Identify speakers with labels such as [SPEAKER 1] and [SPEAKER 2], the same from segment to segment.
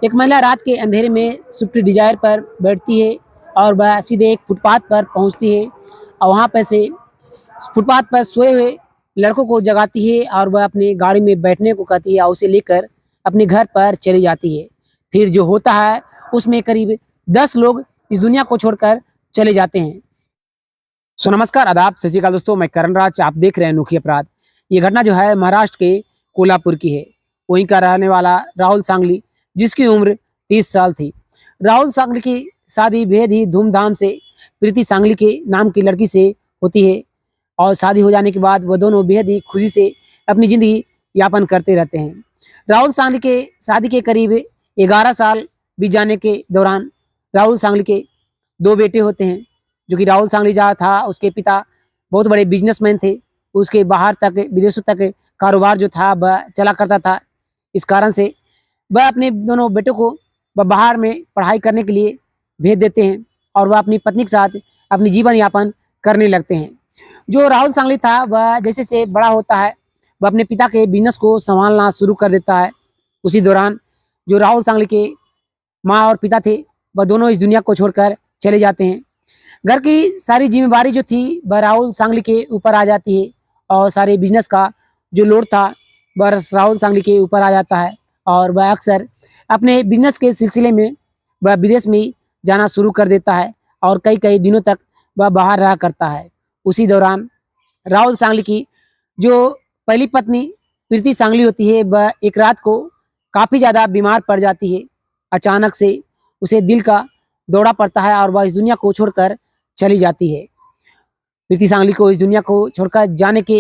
[SPEAKER 1] एक महिला रात के अंधेरे में स्विफ्ट डिजायर पर बैठती है और वह सीधे एक फुटपाथ पर पहुंचती है और वहां पर से फुटपाथ पर सोए हुए लड़कों को जगाती है और वह अपनी गाड़ी में बैठने को कहती है और उसे लेकर अपने घर पर चली जाती है। फिर जो होता है उसमें करीब 10 लोग इस दुनिया को छोड़कर चले जाते हैं। सो नमस्कार, आदाब, सत श्री अकाल दोस्तों, मैं करण राज, आप देख रहे हैं अनोखी अपराध। ये घटना जो है महाराष्ट्र के कोल्हापुर की है। वहीं का रहने वाला राहुल सांगली, जिसकी उम्र 30 साल थी। राहुल सांगली की शादी बेहद ही धूमधाम से प्रीति सांगली के नाम की लड़की से होती है और शादी हो जाने के बाद वह दोनों बेहद ही खुशी से अपनी जिंदगी यापन करते रहते हैं। राहुल सांगली के शादी के करीब 11 साल बीत जाने के दौरान राहुल सांगली के 2 बेटे होते हैं। जो कि राहुल सांगली जहाँ था, उसके पिता बहुत बड़े बिजनेसमैन थे। उसके बाहर तक, विदेशों तक कारोबार जो था वह चला करता था। इस कारण से वह अपने दोनों बेटों को वह बाहर में पढ़ाई करने के लिए भेज देते हैं और वह अपनी पत्नी के साथ अपनी जीवन यापन करने लगते हैं। जो राहुल सांगली था वह जैसे से बड़ा होता है वह अपने पिता के बिजनेस को संभालना शुरू कर देता है। उसी दौरान जो राहुल सांगली के माँ और पिता थे वह दोनों इस दुनिया को छोड़कर चले जाते हैं। घर की सारी जिम्मेवारी जो थी वह राहुल सांगली के ऊपर आ जाती है और सारे बिजनेस का जो लोड था वह राहुल सांगली के ऊपर आ जाता है और वह अक्सर अपने बिजनेस के सिलसिले में वह विदेश में जाना शुरू कर देता है और कई कई दिनों तक वह बाहर रहा करता है। उसी दौरान राहुल सांगली की जो पहली पत्नी प्रीति सांगली होती है वह एक रात को काफ़ी ज़्यादा बीमार पड़ जाती है। अचानक से उसे दिल का दौरा पड़ता है और वह इस दुनिया को छोड़कर चली जाती है। प्रीति सांगली को इस दुनिया को छोड़कर जाने के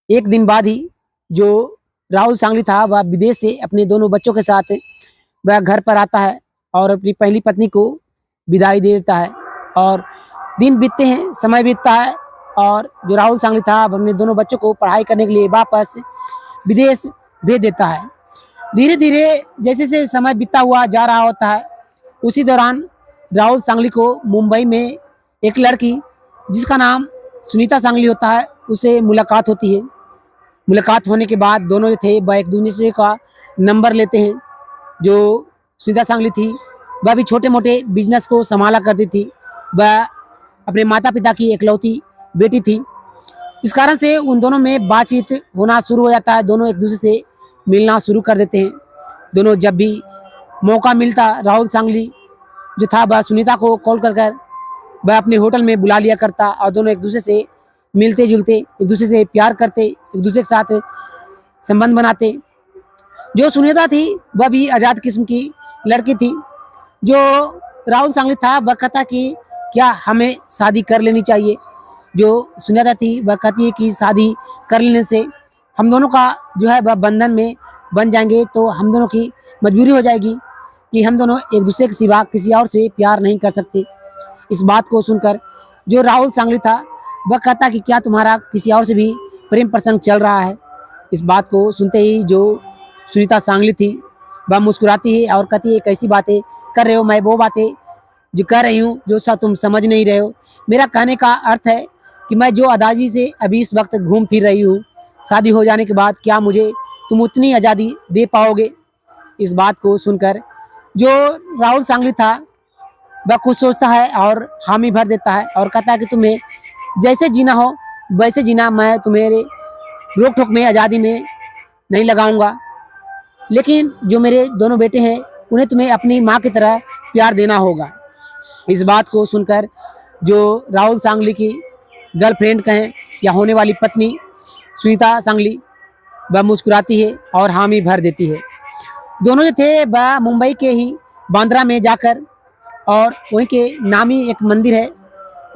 [SPEAKER 1] एक दिन बाद ही जो राहुल सांगली था वह विदेश से अपने दोनों बच्चों के साथ वह घर पर आता है और अपनी पहली पत्नी को विदाई दे देता है। और दिन बीतते हैं, समय बीतता है और जो राहुल सांगली था वह अपने दोनों बच्चों को पढ़ाई करने के लिए वापस विदेश भेज देता है। धीरे धीरे जैसे से समय बीतता हुआ जा रहा होता है, उसी दौरान राहुल सांगली को मुंबई में एक लड़की जिसका नाम सुनीता सांगली होता है उससे मुलाकात होती है। मुलाकात होने के बाद दोनों जो थे वह एक दूसरे का नंबर लेते हैं। जो सुनीता सांगली थी वह भी छोटे मोटे बिजनेस को संभाला करती थी। वह अपने माता पिता की इकलौती बेटी थी। इस कारण से उन दोनों में बातचीत होना शुरू हो जाता है। दोनों एक दूसरे से मिलना शुरू कर देते हैं। दोनों जब भी मौका मिलता, राहुल सांगली जो था वह सुनीता को कॉल कर वह अपने होटल में बुला लिया करता और दोनों एक दूसरे से मिलते जुलते, एक दूसरे से प्यार करते, एक दूसरे के साथ संबंध बनाते। जो सुनीता थी वह भी आज़ाद किस्म की लड़की थी। जो राहुल सांगली था वह कहता कि क्या हमें शादी कर लेनी चाहिए। जो सुनीता थी वह कहती है कि शादी कर लेने से हम दोनों का जो है वह बंधन में बन जाएंगे, तो हम दोनों की मजबूरी हो जाएगी कि हम दोनों एक दूसरे के सिवा किसी और से प्यार नहीं कर सकते। इस बात को सुनकर जो राहुल सांगली था वह कहता कि क्या तुम्हारा किसी और से भी प्रेम प्रसंग चल रहा है। इस बात को सुनते ही जो सुनीता सांगली थी वह मुस्कुराती है और कहती है कैसी बातें कर रहे हो, मैं वो बातें जो कर रही हूँ जो सा तुम समझ नहीं रहे हो। मेरा कहने का अर्थ है कि मैं जो आज़ादी से अभी इस वक्त घूम फिर रही हूँ, शादी हो जाने के बाद क्या मुझे तुम उतनी आज़ादी दे पाओगे। इस बात को सुनकर जो राहुल सांगली था वह कुछ सोचता है और हामी भर देता है और कहता है कि तुम्हें जैसे जीना हो वैसे जीना, मैं तुम्हारे रोक टोक में, आज़ादी में नहीं लगाऊंगा, लेकिन जो मेरे दोनों बेटे हैं उन्हें तुम्हें अपनी माँ की तरह प्यार देना होगा। इस बात को सुनकर जो राहुल सांगली की गर्लफ्रेंड कहें या होने वाली पत्नी सुनीता सांगली वह मुस्कुराती है और हामी भर देती है। दोनों जो थे वह मुंबई के ही बांद्रा में जाकर और वहीं के नामी एक मंदिर है,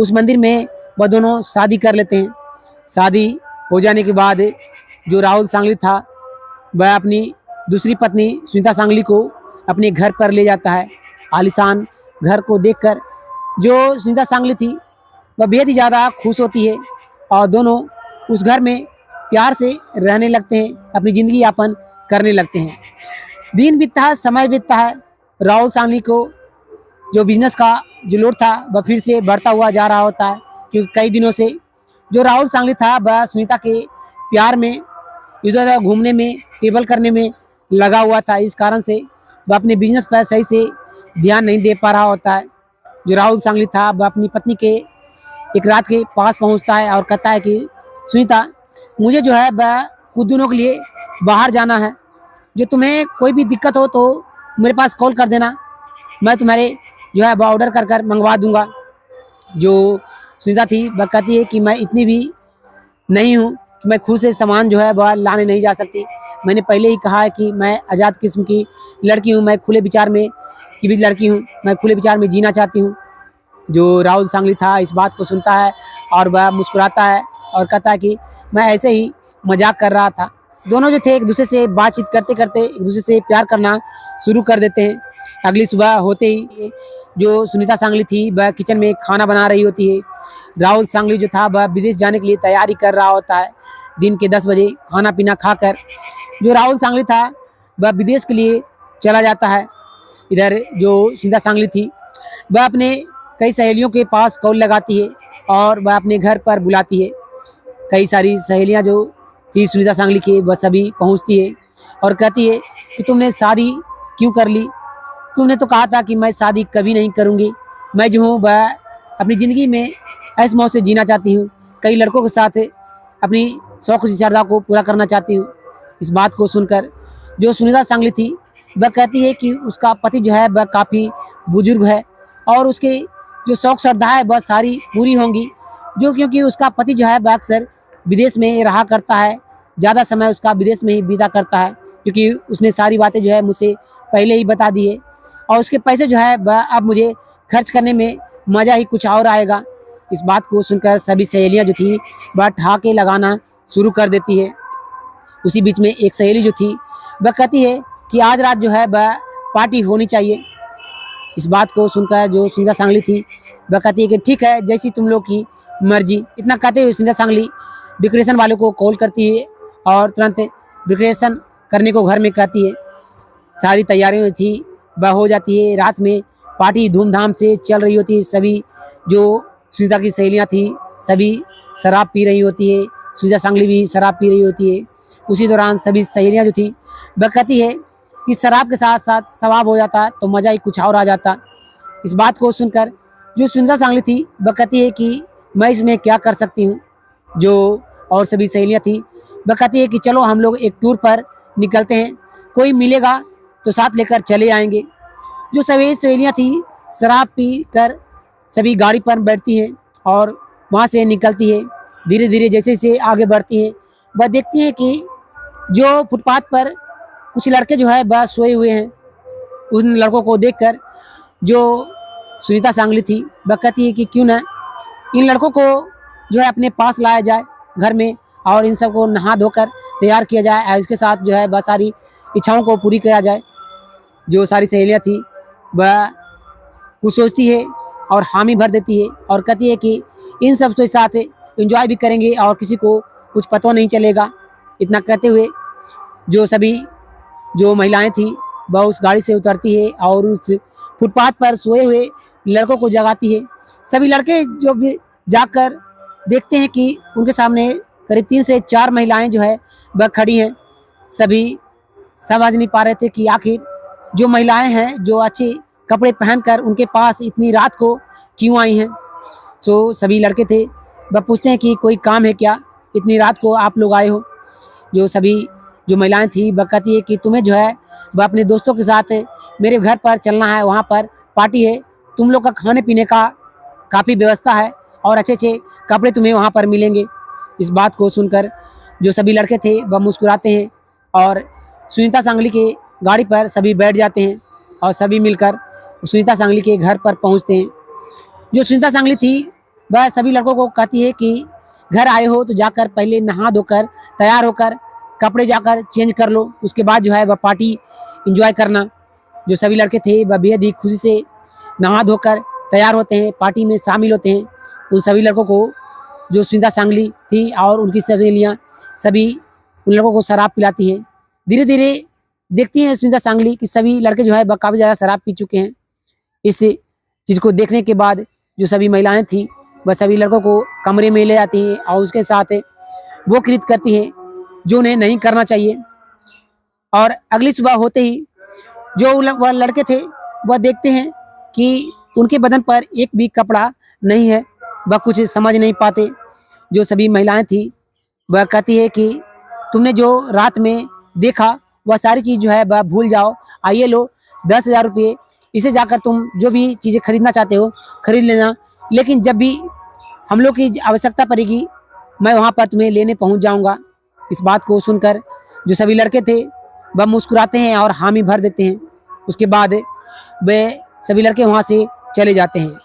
[SPEAKER 1] उस मंदिर में वह दोनों शादी कर लेते हैं। शादी हो जाने के बाद जो राहुल सांगली था वह अपनी दूसरी पत्नी सुनीता सांगली को अपने घर पर ले जाता है। आलीशान घर को देखकर जो सुनीता सांगली थी वह बेहद ही ज़्यादा खुश होती है और दोनों उस घर में प्यार से रहने लगते हैं, अपनी ज़िंदगी यापन करने लगते हैं। दिन बीतता है, समय बीतता है। राहुल सांगली को जो बिजनेस का जो लोड था वह फिर से बढ़ता हुआ जा रहा होता है, क्योंकि कई दिनों से जो राहुल सांगली था वह सुनीता के प्यार में, इधर उधर घूमने में, टेबल करने में लगा हुआ था। इस कारण से वह अपने बिजनेस पर सही से ध्यान नहीं दे पा रहा होता है। जो राहुल सांगली था वह अपनी पत्नी के एक रात के पास पहुंचता है और कहता है कि सुनीता, मुझे जो है वह कुछ दिनों के लिए बाहर जाना है, जो तुम्हें कोई भी दिक्कत हो तो मेरे पास कॉल कर देना, मैं तुम्हारे जो है वह ऑर्डर कर कर मंगवा दूंगा। जो सुनीता थी वह कहती है कि मैं इतनी भी नहीं हूँ कि मैं खुद से सामान जो है वह लाने नहीं जा सकती। मैंने पहले ही कहा है कि मैं आज़ाद किस्म की लड़की हूँ, मैं खुले विचार में की भी लड़की हूँ, मैं खुले विचार में जीना चाहती हूँ। जो राहुल सांगली था इस बात को सुनता है और वह मुस्कुराता है और कहता है कि मैं ऐसे ही मजाक कर रहा था। दोनों जो थे एक दूसरे से बातचीत करते करते एक दूसरे से प्यार करना शुरू कर देते हैं। अगली सुबह होते ही जो सुनीता सांगली थी वह किचन में खाना बना रही होती है। राहुल सांगली जो था वह विदेश जाने के लिए तैयारी कर रहा होता है। दिन के 10 बजे खाना पीना खाकर जो राहुल सांगली था वह विदेश के लिए चला जाता है। इधर जो सुनीता सांगली थी वह अपने कई सहेलियों के पास कॉल लगाती है और वह अपने घर पर बुलाती है। कई सारी सहेलियां जो थी सुनीता सांगली की वह सभी पहुंचती है और कहती है कि तुमने शादी क्यों कर ली, तुमने तो कहा था कि मैं शादी कभी नहीं करूंगी, मैं जो हूँ वह अपनी ज़िंदगी में ऐश मौज से जीना चाहती हूँ, कई लड़कों के साथ अपनी शौक श्रद्धा को पूरा करना चाहती हूँ। इस बात को सुनकर जो सुनीता सांगली थी वह कहती है कि उसका पति जो है वह काफ़ी बुजुर्ग है और उसके जो शौक श्रद्धा है वह सारी पूरी होंगी, जो क्योंकि उसका पति जो है वह अक्सर विदेश में रहा करता है, ज़्यादा समय उसका विदेश में ही बीता करता है, क्योंकि उसने सारी बातें जो है मुझसे पहले ही बता दी है और उसके पैसे जो है वह अब मुझे खर्च करने में मज़ा ही कुछ और आएगा। इस बात को सुनकर सभी सहेलियां जो थी वह ठहाके लगाना शुरू कर देती है। उसी बीच में एक सहेली जो थी वह कहती है कि आज रात जो है वह पार्टी होनी चाहिए। इस बात को सुनकर जो सुनीता सांगली थी वह कहती है कि ठीक है, जैसी तुम लोग की मर्जी। इतना कहते हुए सुनीता सांगली डेकोरेशन वालों को कॉल करती है और तुरंत डेकोरेशन करने को घर में कहती है। सारी तैयारियां थी वह हो जाती है। रात में पार्टी धूमधाम से चल रही होती है। सभी जो सुनीता की सहेलियां थी सभी शराब पी रही होती है, सुनीता सांगली भी शराब पी रही होती है। उसी दौरान सभी सहेलियां जो थी वह कहती है कि शराब के साथ साथ सवाब हो जाता तो मज़ा ही कुछ और आ जाता। इस बात को सुनकर जो सुनीता सांगली थी वह कहती है कि मैं इसमें क्या कर सकती हूँ। जो और सभी सहेलियाँ थी वह कहती है कि चलो हम लोग एक टूर पर निकलते हैं, कोई मिलेगा तो साथ लेकर चले आएंगे। जो सभी सहेलियाँ थी शराब पी कर सभी गाड़ी पर बैठती हैं और वहाँ से निकलती है। धीरे धीरे जैसे जैसे आगे बढ़ती हैं वह देखती है कि जो फुटपाथ पर कुछ लड़के जो है वह सोए हुए हैं। उन लड़कों को देखकर जो सुनीता सांगली थी वह कहती है कि क्यों ना इन लड़कों को जो है अपने पास लाया जाए घर में और इन सबको नहा धोकर तैयार किया जाए और इसके साथ जो है वह सारी इच्छाओं को पूरी किया जाए। जो सारी सहेलियाँ थी वह कुछ सोचती है और हामी भर देती है और कहती है कि इन सब के साथ एंजॉय भी करेंगे और किसी को कुछ पता नहीं चलेगा। इतना कहते हुए जो सभी जो महिलाएं थी वह उस गाड़ी से उतरती है और उस फुटपाथ पर सोए हुए लड़कों को जगाती है। सभी लड़के जो भी जाकर देखते हैं कि उनके सामने करीब 3 से 4 महिलाएं जो है वह खड़ी हैं। सभी समझ नहीं पा रहे थे कि आखिर जो महिलाएं हैं जो अच्छे कपड़े पहनकर उनके पास इतनी रात को क्यों आई हैं। सभी लड़के थे वह पूछते हैं कि कोई काम है क्या, इतनी रात को आप लोग आए हो। जो सभी जो महिलाएं थी वह कहती है कि तुम्हें जो है वह अपने दोस्तों के साथ मेरे घर पर चलना है, वहाँ पर पार्टी है, तुम लोग का खाने पीने का काफ़ी व्यवस्था है और अच्छे अच्छे कपड़े तुम्हें वहाँ पर मिलेंगे। इस बात को सुनकर जो सभी लड़के थे वह मुस्कुराते हैं और सुनीता सांगली के गाड़ी पर सभी बैठ जाते हैं और सभी मिलकर सुनीता सांगली के घर पर पहुँचते हैं। जो सुनीता सांगली थी वह सभी लड़कों को कहती है कि घर आए हो तो जाकर पहले नहा धोकर तैयार होकर कपड़े जाकर चेंज कर लो, उसके बाद जो है वह पार्टी एंजॉय करना। जो सभी लड़के थे वह बेहद ही खुशी से नहा धोकर तैयार होते हैं, पार्टी में शामिल होते हैं। उन सभी लड़कों को जो सुनीता सांगली थी और उनकी सहेलियाँ सभी उन लड़कों को शराब पिलाती हैं। धीरे धीरे देखती हैं सुनीता सांगली कि सभी लड़के जो है वह काफ़ी ज़्यादा शराब पी चुके हैं। इस चीज़ को देखने के बाद जो सभी महिलाएं थी वह सभी लड़कों को कमरे में ले आती हैं और उसके साथ वो कृत्य करती हैं जो उन्हें नहीं करना चाहिए। और अगली सुबह होते ही जो वह लड़के थे वह देखते हैं कि उनके बदन पर एक भी कपड़ा नहीं है, वह कुछ समझ नहीं पाते। जो सभी महिलाएं थी वह कहती है कि तुमने जो रात में देखा वह सारी चीज़ जो है वह भूल जाओ, आइए लो 10,000 रुपये, इसे जाकर तुम जो भी चीज़ें खरीदना चाहते हो खरीद लेना, लेकिन जब भी हम लोग की आवश्यकता पड़ेगी मैं वहाँ पर तुम्हें लेने पहुँच जाऊँगा। इस बात को सुनकर जो सभी लड़के थे वह मुस्कुराते हैं और हामी भर देते हैं। उसके बाद वे सभी लड़के वहाँ से चले जाते हैं।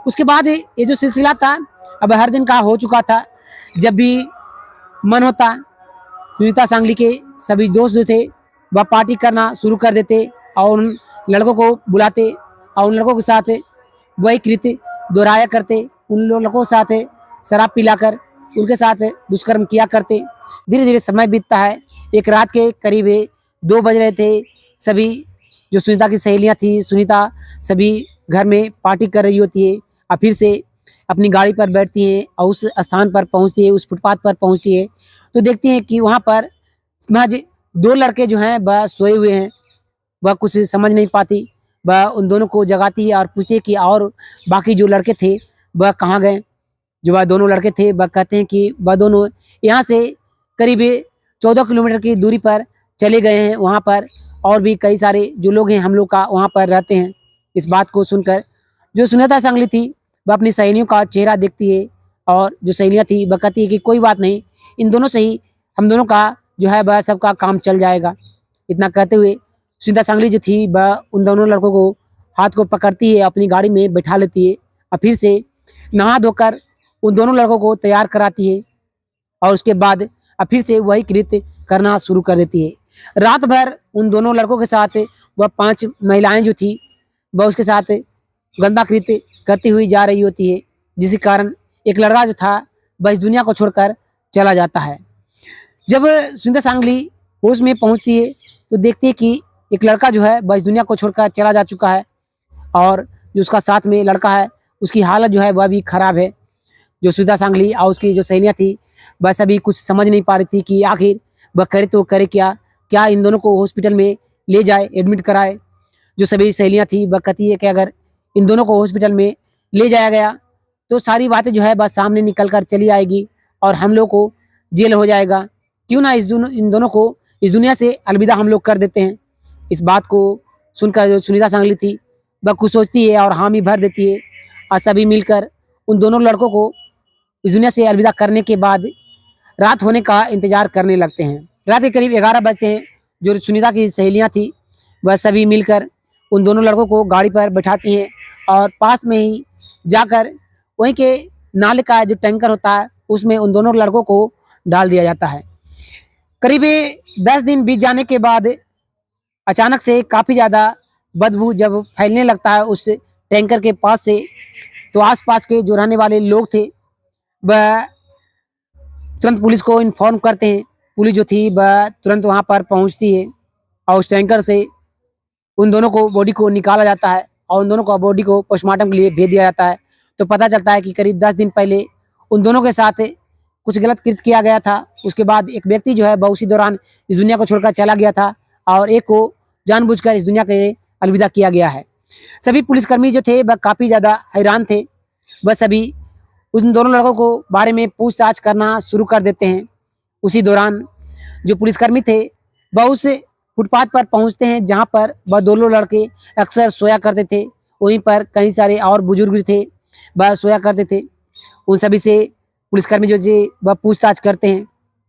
[SPEAKER 1] उसके बाद ये जो सिलसिला था अब हर दिन का हो चुका था। जब भी मन होता सुनीता सांगली के सभी दोस्त जो थे वह पार्टी करना शुरू कर देते और उन लड़कों को बुलाते और उन लड़कों के साथ वही कृत्य दोहराया करते। उन लड़कों के साथ शराब पिलाकर उनके साथ दुष्कर्म किया करते। धीरे धीरे समय बीतता है। एक रात के करीब 2 बज रहे थे। सभी जो सुनीता की सहेलियां थी, सुनीता सभी घर में पार्टी कर रही होती है और फिर से अपनी गाड़ी पर बैठती हैं और उस स्थान पर पहुंचती है, उस फुटपाथ पर पहुंचती है तो देखती हैं कि वहाँ पर महज 2 लड़के जो हैं वह सोए हुए हैं। वह कुछ समझ नहीं पाती। वह उन दोनों को जगाती है और पूछती है कि और बाकी जो लड़के थे वह कहाँ गए। जो वह दोनों लड़के थे वह कहते हैं कि वह दोनों यहाँ से करीब 14 किलोमीटर की दूरी पर चले गए हैं। वहाँ पर और भी कई सारे जो लोग हैं हम लोग का वहाँ पर रहते हैं। इस बात को सुनकर जो सुनीता सांगली थी वह अपनी सहेलियों का चेहरा देखती है और जो सहेलियाँ थी वह कहती है कि कोई बात नहीं, इन दोनों से ही हम दोनों का जो है वह सबका काम चल जाएगा। इतना कहते हुए सुनीता सांगली जो थी वह उन दोनों लड़कों को हाथ को पकड़ती है, अपनी गाड़ी में बैठा लेती है और फिर से नहा धोकर उन दोनों लड़कों को तैयार कराती है और उसके बाद फिर से वही कृत्य करना शुरू कर देती है। रात भर उन दोनों लड़कों के साथ वह 5 महिलाएं जो थी वह उसके साथ गंदा कृत्य करती हुई जा रही होती है, जिसके कारण एक लड़का जो था वह इस दुनिया को छोड़कर चला जाता है। जब सुनीता सांगली होश में पहुंचती है तो देखती है कि एक लड़का जो है वह इस दुनिया को छोड़कर चला जा चुका है और जो उसका साथ में लड़का है उसकी हालत जो है वह भी खराब है। जो सुनीता सांगली और उसकी जो सहेलियाँ थी वह सभी कुछ समझ नहीं पा रही थी कि आखिर वह करे तो करे क्या, क्या इन दोनों को हॉस्पिटल में ले जाए, एडमिट कराए। जो सभी सहेलियाँ थी वह कहती है कि अगर इन दोनों को हॉस्पिटल में ले जाया गया तो सारी बातें जो है बस सामने निकल कर चली आएगी और हम लोग को जेल हो जाएगा। क्यों ना इन दोनों को इस दुनिया से अलविदा हम लोग कर देते हैं। इस बात को सुनकर जो सुनीता सांगली थी वह कुछ सोचती है और हामी भर देती है और सभी मिलकर उन दोनों लड़कों को इस दुनिया से अलविदा करने के बाद रात होने का इंतजार करने लगते हैं। रात के करीब 11 बजते हैं। जो सुनीता की सहेलियाँ थी वह सभी मिलकर उन दोनों लड़कों को गाड़ी पर बैठाती हैं और पास में ही जाकर वहीं के नाले का जो टैंकर होता है उसमें उन दोनों लड़कों को डाल दिया जाता है। करीब 10 दिन बीत जाने के बाद अचानक से काफ़ी ज़्यादा बदबू जब फैलने लगता है उस टैंकर के पास से, तो आसपास के जो रहने वाले लोग थे वह तुरंत पुलिस को इन्फॉर्म करते हैं। पुलिस जो थी वह तुरंत वहाँ पर पहुँचती है और उस टैंकर से उन दोनों को बॉडी को निकाला जाता है और उन दोनों को बॉडी को पोस्टमार्टम के लिए भेज दिया जाता है। तो पता चलता है कि करीब 10 दिन पहले उन दोनों के साथ कुछ गलत कृत्य किया गया था। उसके बाद एक व्यक्ति जो है वह उसी दौरान इस दुनिया को छोड़कर चला गया था और एक को जानबूझकर इस दुनिया के अलविदा किया गया है। सभी पुलिसकर्मी जो थे वह काफ़ी ज़्यादा हैरान थे। वह सभी उन दोनों लड़कों को बारे में पूछताछ करना शुरू कर देते हैं। उसी दौरान जो पुलिसकर्मी थे वह उस फुटपाथ पर पहुंचते हैं जहां पर वह दोनों लड़के अक्सर सोया करते थे। वहीं पर कई सारे और बुजुर्ग थे वह सोया करते थे। उन सभी से पुलिसकर्मी जो थे वह पूछताछ करते हैं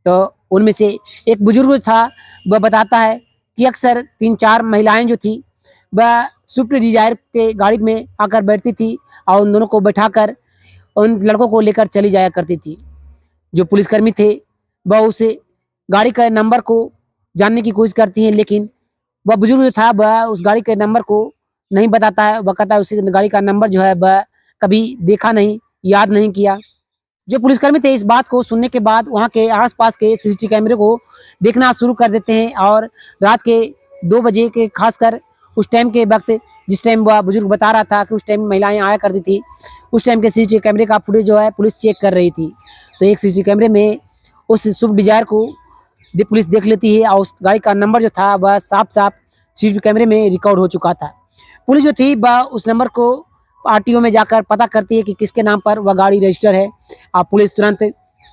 [SPEAKER 1] तो उनमें से एक बुजुर्ग था वह बताता है कि अक्सर 3-4 महिलाएं जो थी वह स्विफ्ट डिजायर के गाड़ी में आकर बैठती थी और उन दोनों को बैठाकर उन लड़कों को लेकर चली जाया करती थी। जो पुलिसकर्मी थे वह उस गाड़ी का नंबर को जानने की कोशिश करती हैं, लेकिन वह बुजुर्ग जो था वह उस गाड़ी के नंबर को नहीं बताता है। वह कहता है उस गाड़ी का नंबर जो है वह कभी देखा नहीं, याद नहीं किया। जो पुलिसकर्मी थे इस बात को सुनने के बाद वहाँ के आसपास के सीसीटीवी कैमरे को देखना शुरू कर देते हैं और रात के 2 बजे के खासकर उस टाइम के वक्त जिस टाइम वह बुजुर्ग बता रहा था कि उस टाइम महिलाएं आया करती थी, उस टाइम के सीसीटीवी कैमरे का फुटेज जो है पुलिस चेक कर रही थी। तो एक सीसीटीवी कैमरे में उस स्विफ्ट डिजायर को पुलिस देख लेती है और उस गाड़ी का नंबर जो था वह साफ साफ सीसीटीवी कैमरे में रिकॉर्ड हो चुका था। पुलिस जो थी वह उस नंबर को आरटीओ में जाकर पता करती है कि किसके नाम पर वह गाड़ी रजिस्टर है। अब पुलिस तुरंत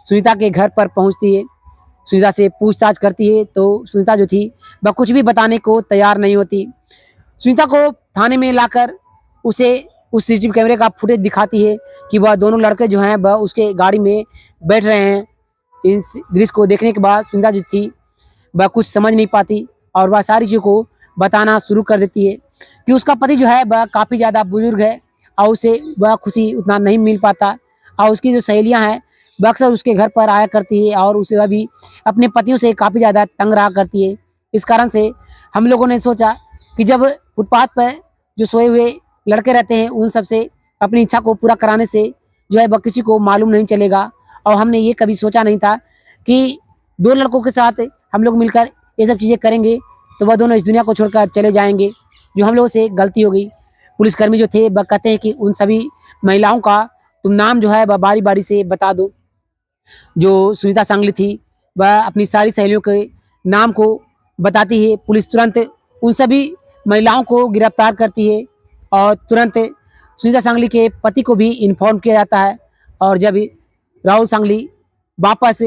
[SPEAKER 1] सुनीता के घर पर पहुंचती है, सुनीता से पूछताछ करती है तो सुनीता जो थी वह कुछ भी बताने को तैयार नहीं होती। सुनीता को थाने में लाकर उसे उस सीसीटीवी कैमरे का फुटेज दिखाती है कि वह दोनों लड़के जो हैं वह उसके गाड़ी में बैठ रहे हैं। इस दृश्य को देखने के बाद सुनीता जो थी वह कुछ समझ नहीं पाती और वह सारी चीज़ों को बताना शुरू कर देती है कि उसका पति जो है वह काफ़ी ज़्यादा बुजुर्ग है और उसे वह खुशी उतना नहीं मिल पाता और उसकी जो सहेलियां हैं वह अक्सर उसके घर पर आया करती है और उसे वह भी अपने पतियों से काफ़ी ज़्यादा तंग रहा करती है। इस कारण से हम लोगों ने सोचा कि जब फुटपाथ पर जो सोए हुए लड़के रहते हैं उन सब से अपनी इच्छा को पूरा कराने से जो है वह किसी को मालूम नहीं चलेगा। और हमने ये कभी सोचा नहीं था कि दो लड़कों के साथ हम लोग मिलकर ये सब चीज़ें करेंगे तो वह दोनों इस दुनिया को छोड़कर चले जाएंगे, जो हम लोगों से गलती हो गई। पुलिसकर्मी जो थे वह कहते हैं कि उन सभी महिलाओं का तुम नाम जो है वह बारी बारी से बता दो। जो सुनीता सांगली थी वह अपनी सारी सहेलियों के नाम को बताती है। पुलिस तुरंत उन सभी महिलाओं को गिरफ्तार करती है और तुरंत सुनीता सांगली के पति को भी इन्फॉर्म किया जाता है। और जब राहुल सांगली वापस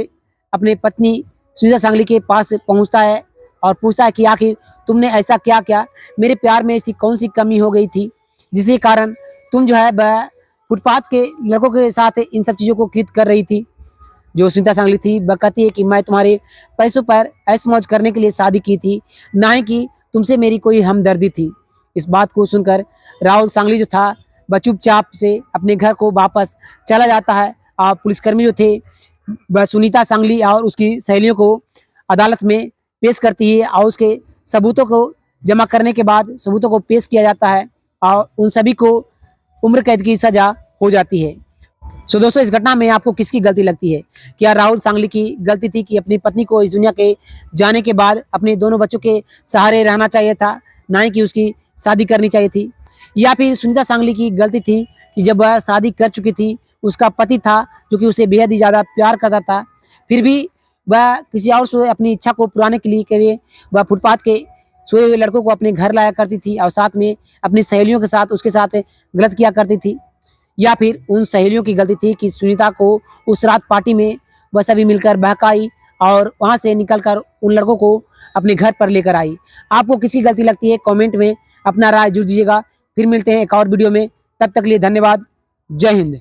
[SPEAKER 1] अपने पत्नी सुनीता सांगली के पास पहुंचता है और पूछता है कि आखिर तुमने ऐसा क्या किया, मेरे प्यार में ऐसी कौन सी कमी हो गई थी जिसके कारण तुम जो है वह फुटपाथ के लड़कों के साथ इन सब चीज़ों को कृत कर रही थी। जो सुनीता सांगली थी वह कहती है कि मैं तुम्हारे पैसों पर ऐश मौज करने के लिए शादी की थी, ना ही कि तुमसे मेरी कोई हमदर्दी थी। इस बात को सुनकर राहुल सांगली जो था वह चुपचाप से अपने घर को वापस चला जाता है। और पुलिसकर्मी जो थे वह सुनीता सांगली और उसकी सहेलियों को अदालत में पेश करती है और उसके सबूतों को जमा करने के बाद सबूतों को पेश किया जाता है और उन सभी को उम्र कैद की सजा हो जाती है। सो दोस्तों, इस घटना में आपको किसकी गलती लगती है? क्या राहुल सांगली की गलती थी कि अपनी पत्नी को इस दुनिया के जाने के बाद अपने दोनों बच्चों के सहारे रहना चाहिए था, ना ही कि उसकी शादी करनी चाहिए थी? या फिर सुनीता सांगली की गलती थी कि जब वह शादी कर चुकी थी, उसका पति था जो कि उसे बेहद ही ज़्यादा प्यार करता था, फिर भी वह किसी और से अपनी इच्छा को पुराने के लिए वह फुटपाथ के सोए हुए लड़कों को अपने घर लाया करती थी और साथ में अपनी सहेलियों के साथ उसके साथ गलत किया करती थी? या फिर उन सहेलियों की गलती थी कि सुनीता को उस रात पार्टी में वह सभी मिलकर बहकाई और वहां से निकलकर उन लड़कों को अपने घर पर लेकर आई? आपको किसकी गलती लगती है? कमेंट में अपना राय जरूर दीजिएगा। फिर मिलते हैं एक और वीडियो में, तब तक के लिए धन्यवाद। जय हिंद।